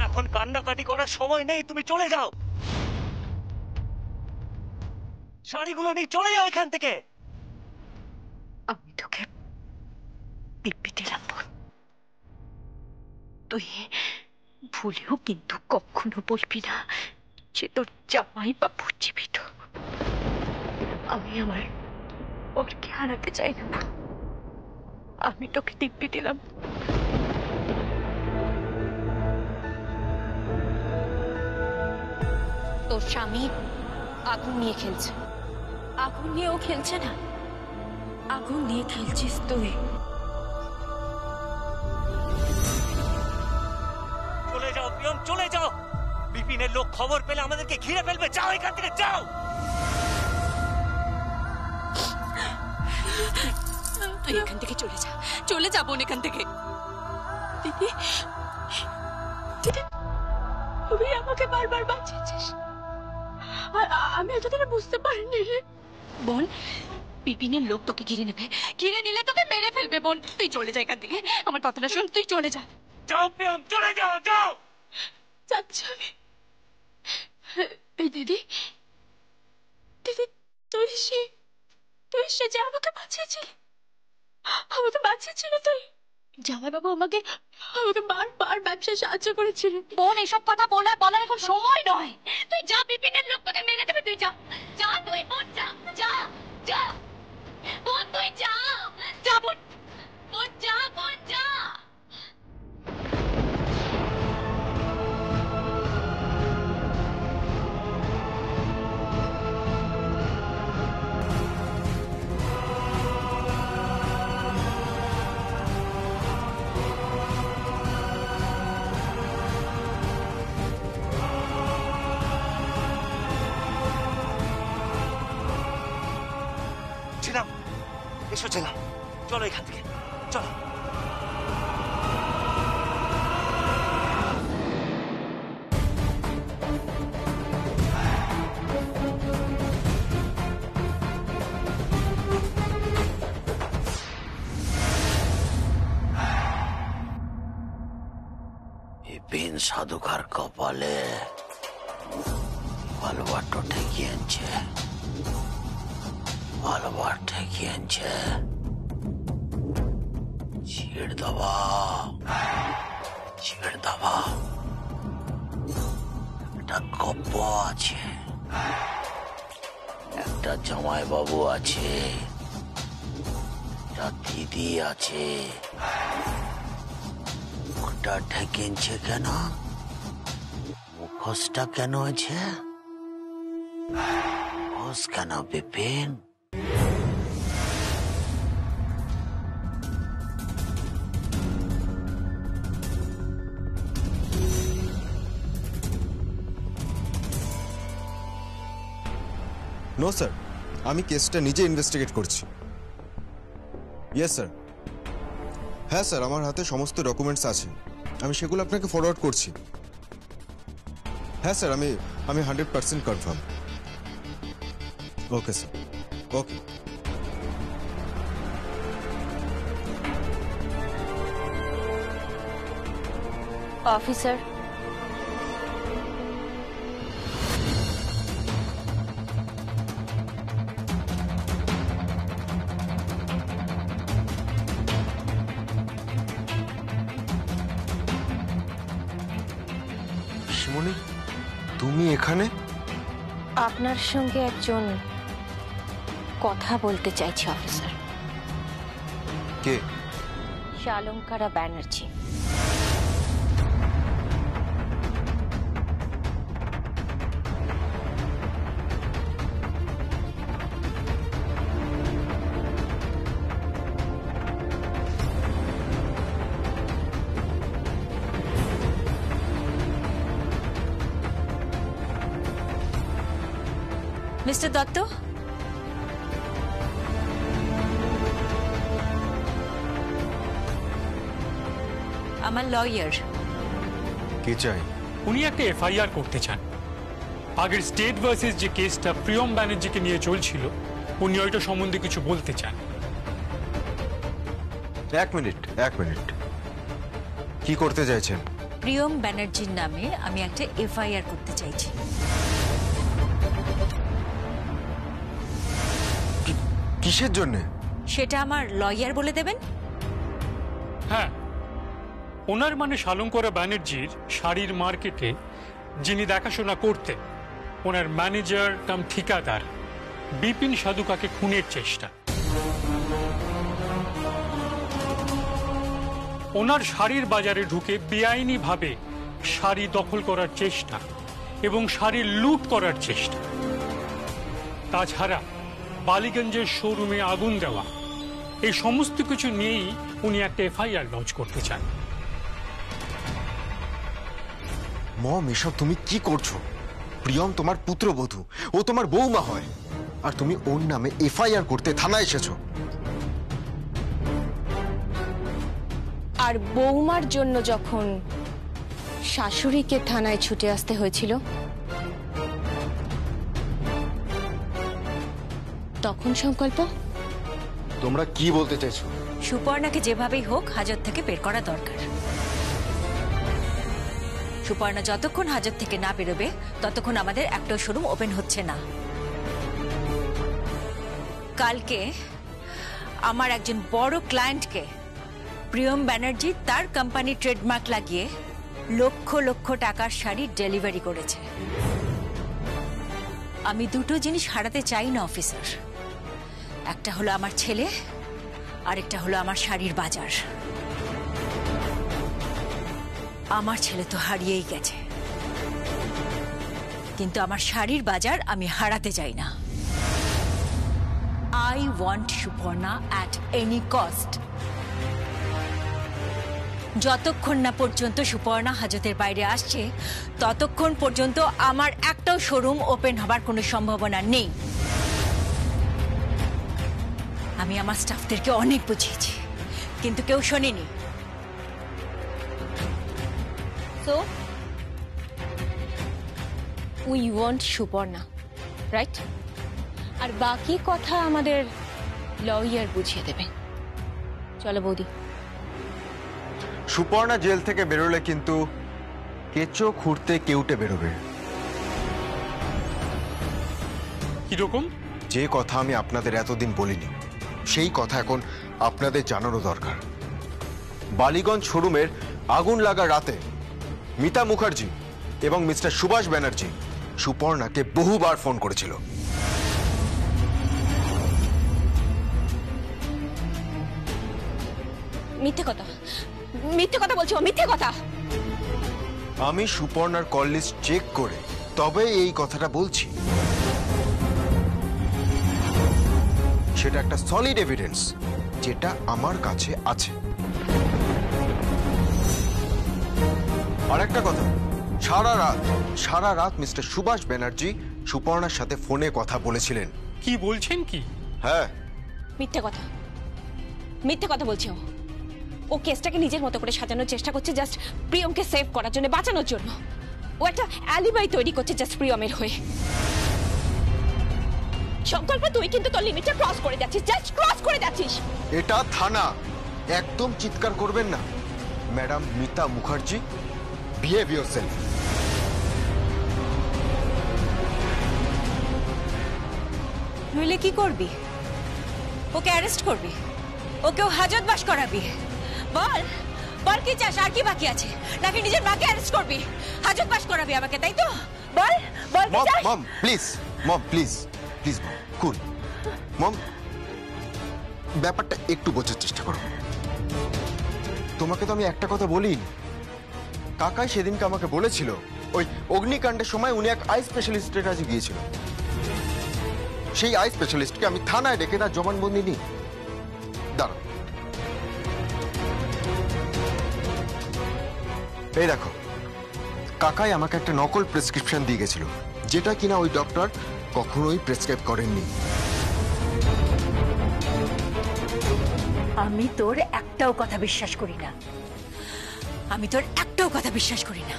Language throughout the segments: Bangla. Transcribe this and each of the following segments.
এখন কান্নাকাটি করার সময় নেই, তুমি চলে যাও। শাড়িগুলো নিয়ে চলে যাও এখান থেকে। আমি তোকে দিব্যি দিলাম বোন, তুই ভুলেও কিন্তু কখনো বলবি না যে তোর জামাই বাবু জীবিত। আমি আমার ওরকে হারাতে চাই না বোন, আমি তোকে দিব্যি দিলাম। তোর স্বামী আগুন নিয়ে খেলছে। আগুন নিয়ে ও খেলছে না, আগুন নিয়ে খেলছিস তুই। চলে যাও পিয়ন, চলে যাও। বিপিনের লোক খবর পেলে আমাদেরকে ঘিরে ফেলবে। যাও এখান থেকে, যাও। তুই এখান থেকে চলে যা, চলে যাবো এখান থেকে। দিদি, দিদি, তুই আমাকে বারবার বাঁচিয়েছিস, আমি এতদিন বুঝতে পারিনি। বোন, বিপিনের লোক তোকে ঘিরে নেবে, ঘিরে নিলে তোকে মেরে ফেলবে। বোন তুই চলে যা এখান থেকে, আমার কথাটা শুন, তুই চলে যা। যাও পিয়ন, চলে যাও, যাও। যাচ্ছি আমি। এই দিদি, দিদি, তুই সে যে আমাকে বাঁচিয়েছিলি, আমাকে বাঁচিয়েছিল তুই। জামাইবাবু আমাকে বারবার ব্যবসায় সাহায্য করেছিলেন। বোন, এসব কথা বলার এখন সময় নয়। তুই যা, বিপিনের লোক তোকে মেরে দেবে। তুই যা, যা তুই বোন, যা, যা, যা বোন, তুই যা, যা বোন, বোন যা, বোন যা। ছিলাম, এসো ছিলাম, চলো এখান থেকে, চলো। বিপিন সাধুকার কপালে ভালোবার ঠেকিয়ে আনছে, ভালোবার ঠেকিয়ে আনছে। ছিড় দাবা, ছিড় দাবা। একটা গপ্প আছে, একটা জামাই বাবু আছে, একটা দিদি আছে। ওটা ঠেকেছে কেন? মুখোশটা কেন আছে? মুখোশ কেন বিপিন? নো স্যার, আমি কেসটা নিজে ইনভেস্টিগেট করছি। Yes sir. হ্যাঁ স্যার, আমার হাতে সমস্ত ডকুমেন্টস আছে, আমি সেগুলো আপনাকে ফরওয়ার্ড করছি। হ্যাঁ স্যার, আমি 100% কনফার্ম। ওকে স্যার, ওকে। অফিসার, শিমুনি, তুমি এখানে? আপনার সঙ্গে একজন কথা বলতে চাইছে অফিসার। কে? শালঙ্কারা ব্যানার্জি। মিস্টার দত্ত, আমার লয়ার। কে চাই? উনি একটা এফআইআর করতে চান। আগের স্টেট ভার্সেস যে কেসটা প্রিয়ম ব্যানার্জিকে নিয়ে চলছিল, উনি ওইটা সম্বন্ধে কিছু বলতে চান। এক মিনিট, কি করতে চাইছেন? প্রিয়ম ব্যানার্জির নামে আমি একটা এফআইআর করতে চাইছি। কিসের জন্যে? সেটা আমার লয়ার বলে দেবেন। হ্যাঁ, ওনার মানে শালঙ্করা ব্যানার্জির শাড়ির মার্কেটে যিনি দেখাশোনা করতেন, ওনার ম্যানেজার কাম ঠিকাদার বিপিন সাধুকাকে খুনের চেষ্টা। ওনার শাড়ির বাজারে ঢুকে বেআইনি ভাবে শাড়ি দখল করার চেষ্টা এবং শাড়ি লুট করার চেষ্টা। তাছাড়া বালিগঞ্জের শোরুমে আগুন দেওয়া, এই সমস্ত কিছু নিয়েই উনি একটা এফআইআর লঞ্চ করতে চান। মম, এসব তুমি কি করছো? প্রিয়ম তোমার পুত্রবধূ, ও তোমার বৌমা হয়, আর তুমি ওর নামে এফআইআর করতে থানায় এসেছো। আর বৌমার জন্য যখন শাশুড়িকে থানায় ছুটে আসতে হয়েছিল, তখন সংকল্প? তোমরা কি বলতে চাইছো? সুপর্ণাকে যেভাবেই হোক হাজত থেকে বের করা দরকার। সুপর্ণা যতক্ষণ হাজত থেকে না বেরোবে ততক্ষণ আমাদের একটাও শোরুম ওপেন হচ্ছে না। কালকে আমার একজন বড় ক্লায়েন্টকে প্রিয়ম ব্যানার্জি তার কোম্পানি ট্রেডমার্ক লাগিয়ে লক্ষ লক্ষ টাকার শাড়ি ডেলিভারি করেছে। আমি দুটো জিনিস হারাতে চাই না অফিসার, একটা হলো আমার ছেলে, আরেকটা হলো আমার শাড়ির বাজার। আমার ছেলে তো হারিয়েই গেছে, কিন্তু আমার শাড়ির বাজার আমি হারাতে চাই না। I want Suparna at any cost. যতক্ষণ না পর্যন্ত সুপর্ণা হাজতের বাইরে আসছে ততক্ষণ পর্যন্ত আমার একটাও শোরুম ওপেন হবার কোনো সম্ভাবনা নেই। আমি আমার স্টাফদেরকে অনেক বুঝিয়েছি, কিন্তু কেউ শোনেনি। So, we want Suparna, right? আর বাকি কথা আমাদের লয়ার বুঝিয়ে দেবে। চলো বৌদি। সুপর্ণা জেল থেকে বেরোলে কিন্তু কেঁচো খুঁড়তে কেউটে বেরোবে। কিরকম? যে কথা আমি আপনাদের এতদিন বলিনি, সেই কথা এখন আপনাদের জানানো দরকার। বালিগঞ্জ শোরুমের আগুন লাগা রাতে মিতা মুখার্জি এবং মিস্টার সুভাষ ব্যানার্জি সুপর্ণাকে বহুবার ফোন করেছিল। মিথ্যে কথা, মিথ্যে কথা বলছো, মিথ্যে কথা। আমি সুপর্ণার কল লিস্ট চেক করে তবে এই কথাটা বলছি। সেটা একটা সলিড এভিডেন্স যেটা আমার কাছে আছে। আর একটা কথা, সারা রাত মিস্টার সুভাষ ব্যানার্জি সুপর্ণার সাথে ফোনে কথা বলেছিলেন। কি বলছেন কি? হ্যাঁ, মিথ্যে কথা, মিথ্যে কথা বলছে ও। ও কেসটাকে নিজের মতো করে সাজানোর চেষ্টা করছে, জাস্ট প্রিয়মকে সেভ করার জন্য, বাঁচানোর জন্য। ও একটা অ্যালিবাই তৈরি করছে জাস্ট প্রিয়মের হয়ে। সংকল্প, তুই কিন্তু তোর লিমিটটা ক্রস করে যাচ্ছিস, জাস্ট ক্রস করে যাচ্ছিস। এটা থানা, একদম চিৎকার করবেন না। Madam Mita Mukherjee, behave yourself. নইলে কি করবি? ওকে অ্যারেস্ট করবি? ওকেও হাজতবাস করাবি? বল বল, কি চাস? আর কি বাকি আছে? নাকি নিজের মাকে অ্যারেস্ট করবি, হাজতবাস করাবি আমাকে, তাই তো? বল বল, কি চাস? Mom please, mom please, please cool. Mom, ব্যাপারটা একটু বোঝার চেষ্টা করো। তোমাকে তো আমি একটা কথা বলি, কাকাই সেদিনকে আমাকে বলেছিল ওই অগ্নিকাণ্ডের সময় উনি এক আই স্পেশালিস্টের কাছে গিয়েছিল। সেই আই স্পেশালিস্টকে আমি থানায় ডেকে তার জবানবন্দি নিই। দাঁড়াও, এই দেখো, কাকাই আমাকে একটা নকল প্রেসক্রিপশন দিয়ে গেছিল, যেটা কিনা ওই ডক্টর কখনোই প্রেসক্রাইব করেননি। আমি তোর একটাও কথা বিশ্বাস করি না, আমি তোর একটাও কথা বিশ্বাস করি না।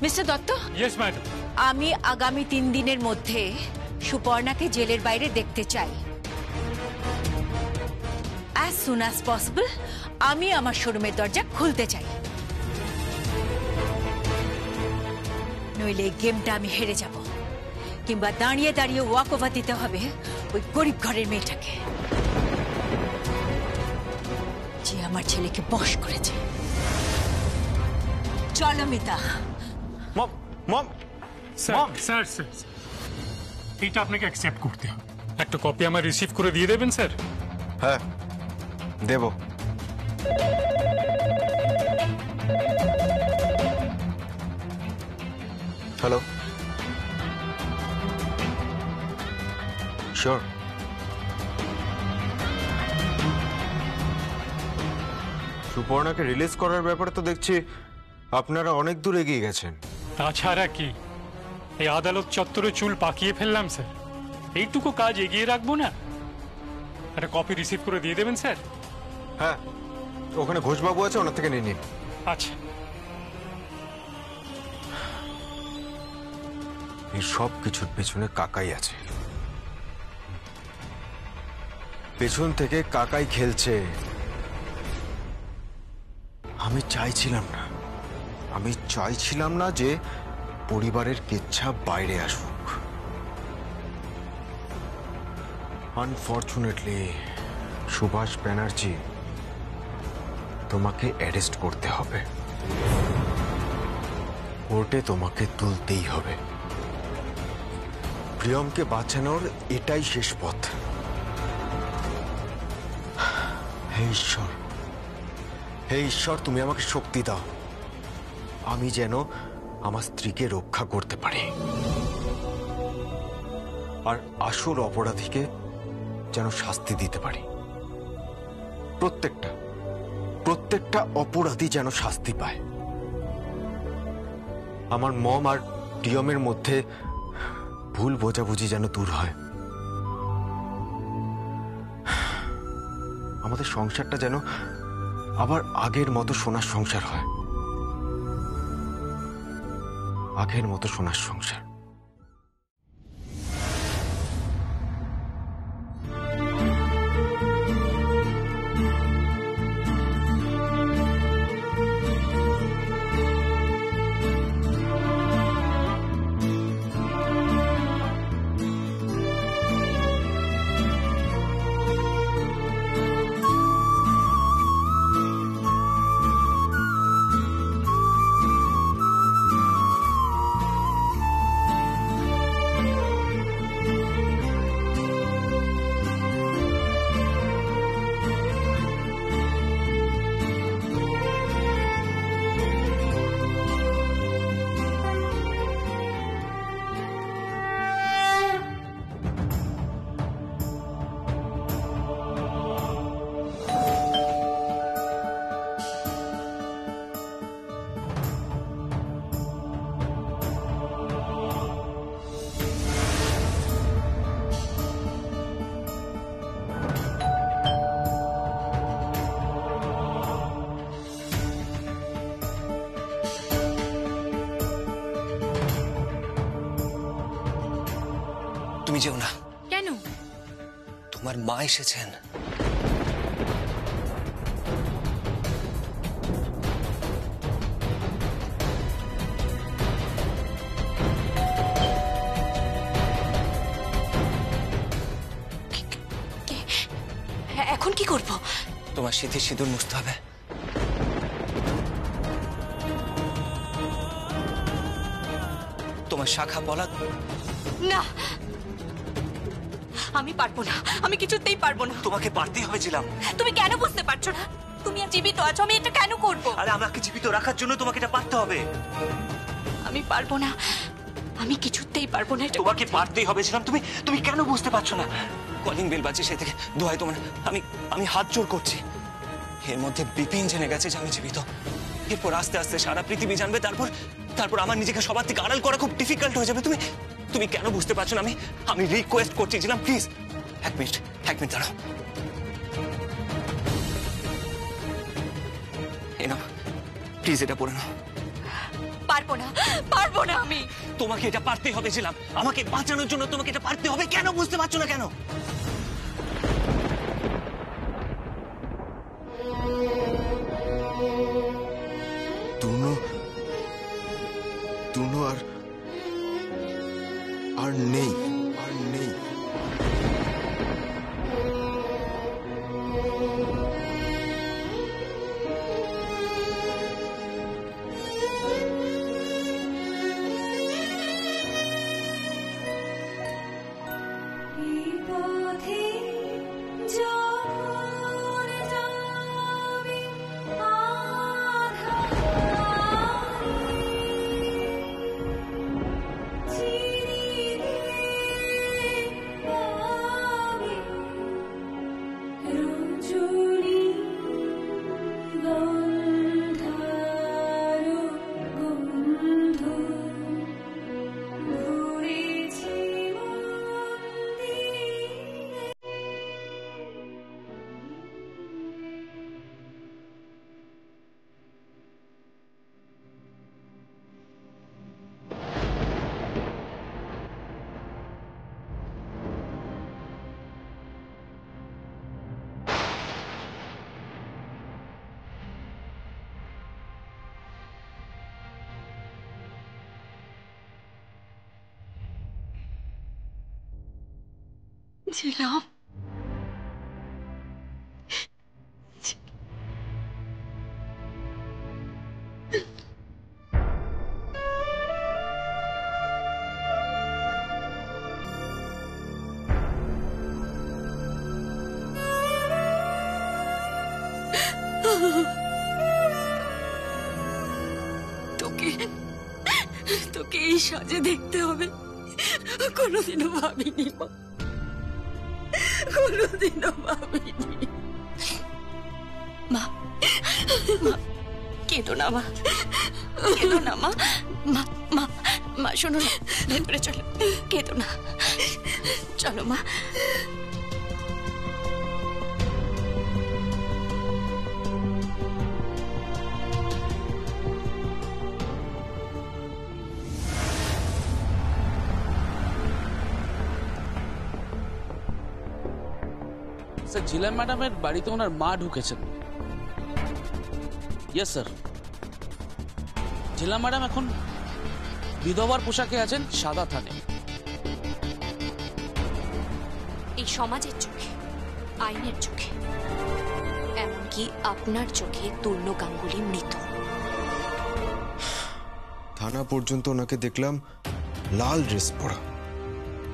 Mister Dutta, yes madam. আমি আগামী 3 দিনের মধ্যে সুপর্ণাকে জেলের বাইরে দেখতে চাই। অ্যাজ সুন অ্যাজ পসিবল আমি আমার শোরুমের দরজা খুলতে চাই। নইলে এই গেমটা আমি হেরে যাব, কিংবা দাঁড়িয়ে দাঁড়িয়ে ওয়াক ওভার দিতে হবে ওই গরিব ঘরের মেয়েটাকে, যে আমার ছেলেকে বশ করেছে। চলো মিতা। মম মম স্যার স্যার স্যার এইটা আপনাকে অ্যাকসেপ্ট করতে হবে। একটা কপি আমার রিসিভ করে দিয়ে দেবেন স্যার? হ্যাঁ দেব। Hello, sure. সুপর্ণাকে রিলিজ করার ব্যাপারে তো দেখছি আপনারা অনেক দূর এগিয়ে গেছেন। তাছাড়া কি, এই আদালত চত্বরে চুল পাকিয়ে ফেললাম স্যার, এইটুকু কাজ এগিয়ে রাখবো না? একটা কপি রিসিভ করে দিয়ে দেবেন স্যার? হ্যাঁ, ওখানে ঘোষবাবু আছে, ওনার থেকে নিয়ে নিন। আচ্ছা। এই সব কিছুর পেছনে কাকাই আছে, পেছন থেকে কাকাই খেলছে। আমি চাইছিলাম না যে পরিবারের কেচ্ছা বাইরে আসুক। আনফরচুনেটলি সুভাষ ব্যানার্জি, তোমাকে অ্যারেস্ট করতে হবে, কোর্টে তোমাকে তুলতেই হবে। প্রিয়মকে বাঁচানোর এটাই শেষ পথ। হে ঈশ্বর, তুমি আমাকে শক্তি দাও, আমি যেন আমার স্ত্রীকে রক্ষা করতে পারি, আর আসল অপরাধীকে যেন শাস্তি দিতে পারি। প্রত্যেকটা অপরাধী যেন শাস্তি পায়। আমার মম আর প্রিয়মের মধ্যে ভুল বোঝাবুঝি যেন দূর হয়। আমাদের সংসারটা যেন আবার আগের মতো সোনার সংসার হয়, আগের মতো সোনার সংসার। তুমি যেও না। কেন? তোমার মা এসেছেন। এখন কি করব? তোমার সিঁথির সিঁদুর মুছতে হবে। তোমার শাখা পলা। না, আমি পারবো না, আমি কিছুতেই পারবো না। তোমাকে পারতেই হয়েছিলাম। তুমি কেন বুঝতে পারছো না? তুমি আর জীবিত আছো, আমি এটা কেন করব? আরে আমাকে জীবিত রাখার জন্য তোমাকে এটা পারতে হবে। আমি পারবো না, আমি কিছুতেই পারবো না। তোমাকে পারতেই হবেছিলাম। তুমি কেন বুঝতে পারছো না? কলিং বেল বাজে সেই থেকে দোহাই তোমার, আমি হাত জোড় করছি। এর মধ্যে বিপিন জেনে গেছে যে আমি জীবিত। এরপর আস্তে আস্তে সারা পৃথিবী জানবে, তারপর আমার নিজেকে সবার থেকে আড়াল করা খুব ডিফিকাল্ট হয়ে যাবে। তুমি কেন বুঝতে পারছো না? আমি রিকোয়েস্ট করছিলাম, প্লিজ এক মিনিট দাঁড়াও। নাও প্লিজ, এটা পড়ে নাও। পারবো না আমি। তোমাকে এটা পারতেই হবেছিলাম। আমাকে বাঁচানোর জন্য তোমাকে এটা পারতে হবে। কেন বুঝতে পারছো না কেন? তুনো আর আর নেই, আর নেই। ছিলাম তোকে তোকে এই সাজে দেখতে হবে কোনোদিনও ভাবিনি মা, কোনোদিনও ভাবিনি। মা মা কেঁদো না মা, কেঁদো না মা, মা মা মা শোনো না, ভেতরে চলো, কেঁদো না, চলো মা। স্যার, জিলা ম্যাডামের বাড়িতে ওনার মা ঢুকেছেন। ইয়েস স্যার, জিলা ম্যাডাম এখন বিধবার পোশাকে আছেন, সাদা থানে। এই সমাজের চোখে, আইনের চোখে, এমনকি আপনার চোখে তূর্ণ গাঙ্গুলি মৃত। থানা পর্যন্ত ওনাকে দেখলাম লাল ড্রেস পরা,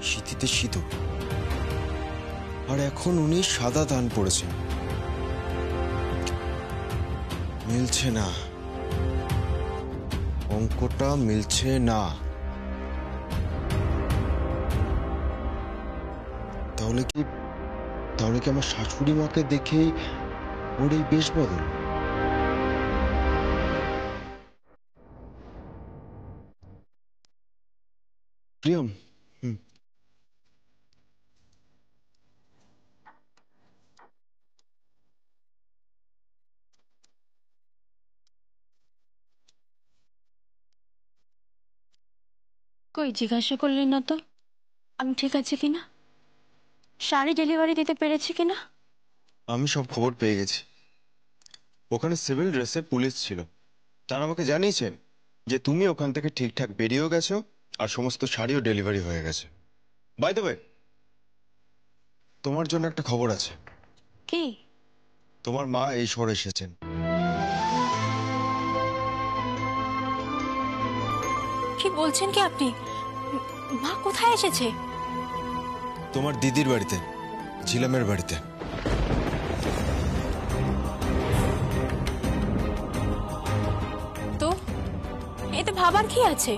শীতিতে শীত, আর এখন উনি সাদা দান পড়েছেন। মিলছে না, অঙ্কটা মিলছে না। তাহলে কি আমার শাশুড়ি মাকে দেখেই ওর এই বেশ বদল? প্রিয়ম, কই জিজ্ঞাসা করলি না তো আমি ঠিক আছে কিনা, শাড়ি ডেলিভারি দিতে পেরেছি কিনা? আমি সব খবর পেয়ে গেছি। ওখানে সিভিল ড্রেসে পুলিশ ছিল, তারা আমাকে জানিয়েছে যে তুমি ওখান থেকে ঠিকঠাক বেরিয়েও গেছো আর সমস্ত শাড়িও ডেলিভারি হয়ে গেছে। বাই দ্য ওয়ে, তোমার জন্য একটা খবর আছে। কি? তোমার মা এই শহরে এসেছেন। কি বলছেন কি আপনি? মা কোথায় এসেছে? তোমার দিদির বাড়িতে, ঝিলামের বাড়িতে। তো এতে ভাবার কি আছে?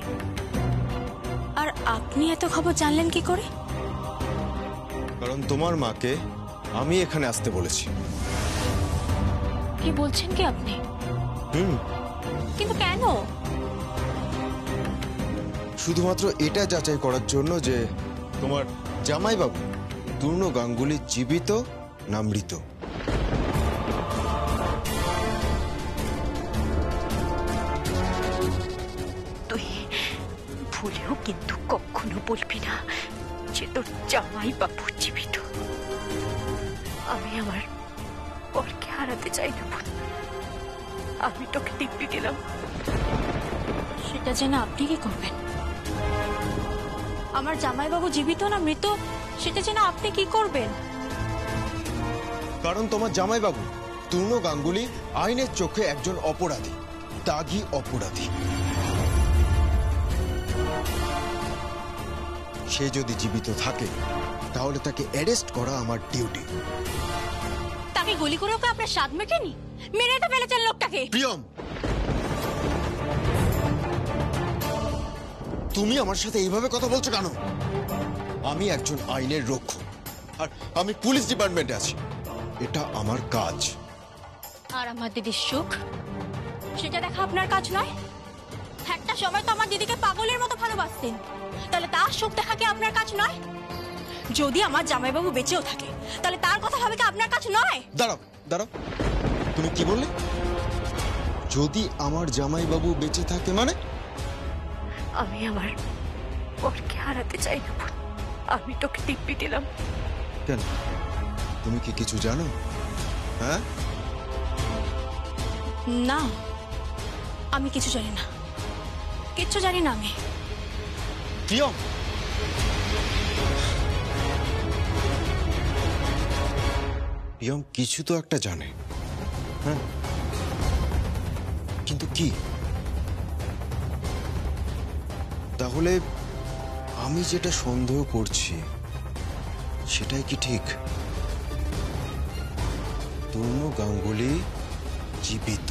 আর আপনি এত খবর জানলেন কি করে? কারণ তোমার মাকে আমি এখানে আসতে বলেছি। কি বলছেন কি আপনি? কিন্তু কেন? শুধুমাত্র এটা যাচাই করার জন্য যে তোমার জামাইবাবু তূর্ণ গাঙ্গুলি জীবিত না মৃত। তুই ভুলেও কিন্তু কখনো বলবি না যে তোর জামাইবাবু জীবিত। আমি আমার পরকে হারাতে চাই না বোন, আমি তোকে দিব্যি দিলাম। সেটা জেনে আপনি কি করবেন? আমার জামাইবাবু জীবিত না মৃত সেটা জেনে আপনি কি করবেন? কারণ তোমার জামাইবাবু তরুণ গাঙ্গুলি আইনের চোখে একজন অপরাধী, দাগী অপরাধী। সে যদি জীবিত থাকে তাহলে তাকে অ্যারেস্ট করা আমার ডিউটি। তাকে গুলি করে ওকে আপনার স্বাদ মেটেনি? মেরে তো ফেলেছেন লোকটাকে। প্রিয়ম, তুমি আমার সাথে এইভাবে কথা বলছো কেন? আমি একজন আইনের রক্ষক আর আমি পুলিশ ডিপার্টমেন্টে আছি, এটা আমার কাজ। আর আমার দিদির সুখ সেটা দেখা আপনার কাজ নয়? একটা সময় তো আমার দিদিকে পাগলের মতো ভালোবাসতেন, তাহলে তার সুখ দেখা কি আপনার কাজ নয়? যদি আমার জামাইবাবু বেঁচেও থাকে তাহলে তার কথা ভাবে কি আপনার কাজ নয়? দাঁড়াও দাঁড়াও, তুমি কি বললে? যদি আমার জামাইবাবু বেঁচে থাকে মানে? আমি আমার বরকে হারাতে চাই না। আমি তোকে দিব্যি দিলাম। কেন, তুমি কি কিছু জানো? হ্যাঁ, না, আমি কিছু জানি না, কিচ্ছু জানি না আমি। প্রিয়ম, প্রিয়ম কিছু তো একটা জানে, হ্যাঁ, কিন্তু কি? তাহলে আমি যেটা সন্দেহ করছি সেটাই কি ঠিক? তরুণ গাঙ্গুলি জীবিত।